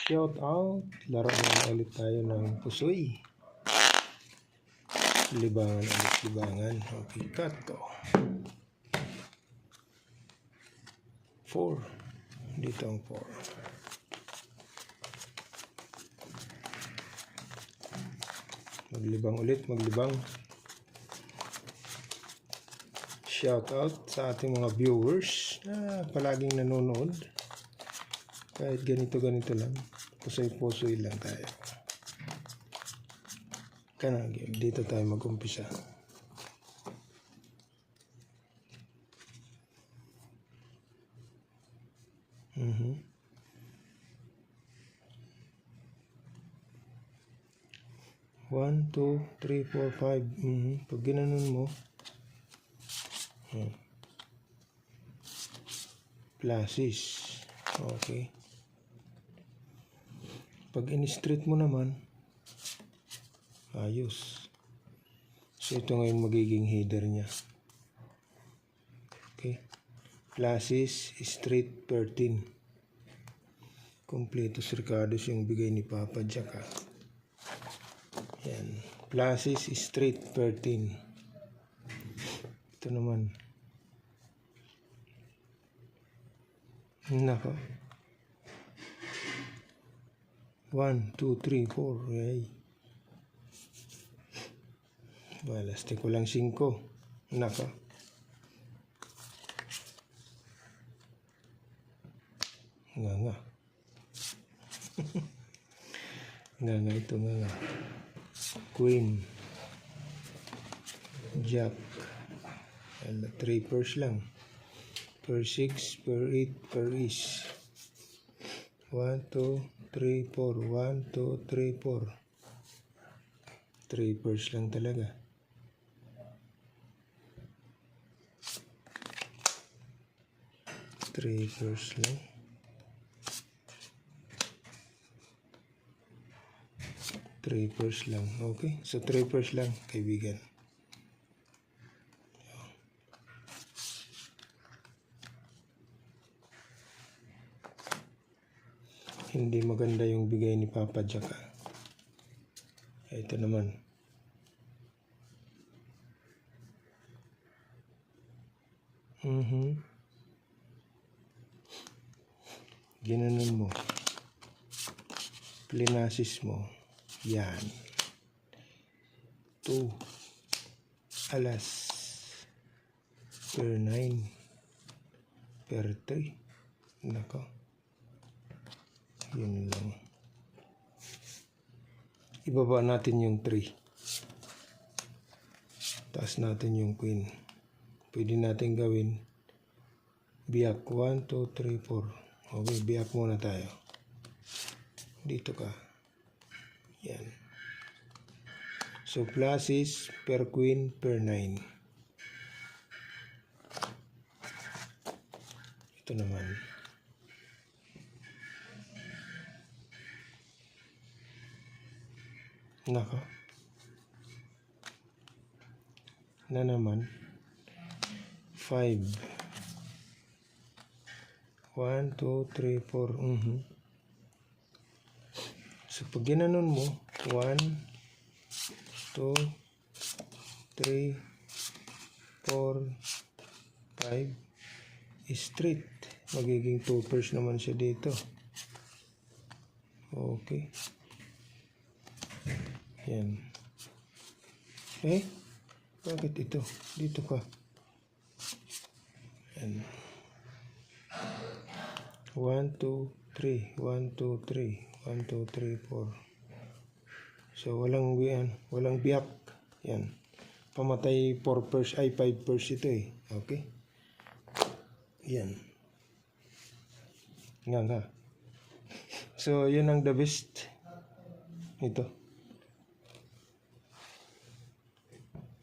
Shout out. Laro na ulit tayo ng pusoy. Libangan ulit, libangan. Okay, cut to. 4. Dito ang 4. Maglibang ulit, maglibang. Shout out sa ating mga viewers na palaging nanonood. Kahit ganito-ganito lang. Pusoy-pusoy lang tayo. Dito tayo mag-umpisa. One, two, three, four, five. Pag ginanon mo, pluses. Okay. Pag in-street mo naman, ayos. So, ito ngayon magiging header niya. Okay. Pluses, street, 13. Completos Ricardos yung bigay ni Papa Jack. Yan. Pluses, street, 13. Ito naman. Nako. 1, 2, 3, 4. Yay. Balasti ko lang 5. Nako. Nga. Nga ito nga. Queen. Jack. 3 pairs lang. Per 6, per 8, per is. 1, 2, 3, 4. 1, 2, 3, 4. 3 pairs lang talaga. Three pairs lang. Three pairs lang. Okay. So, 3 pairs lang, kaibigan. Hindi maganda yung bigay ni Papa Jack. Ito naman. Ginanon mo. Plinasis mo. Yan. 2. Alas. Per 9. Per 3. Nako. Yun lang. Ibaba natin yung 3. Taas natin yung queen. Pwede natin gawin biyak 1, 2, 3, 4. Okay, biyak muna tayo. Dito ka. Yan. So, pluses per queen per 9. Ito naman. Nako. Na naman. 5. 1, 2, 3, 4. So, pag ginanon mo, 1, 2, 3, 4, 5, straight. Magiging 2 pairs naman siya dito. Okay. Yan. Bakit ito? Dito ka. Yan. 1, 2, 3. 1, 2, 3. 1, 2, 3, 4. So, walang biyak. Yan. Pamatay 4 pairs, 5 pairs ito eh. Okay? Yan. Nga. So, yun ang the best. Ito.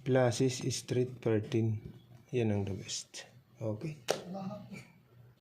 Pluses, street, 13. Yan ang the best. Okay?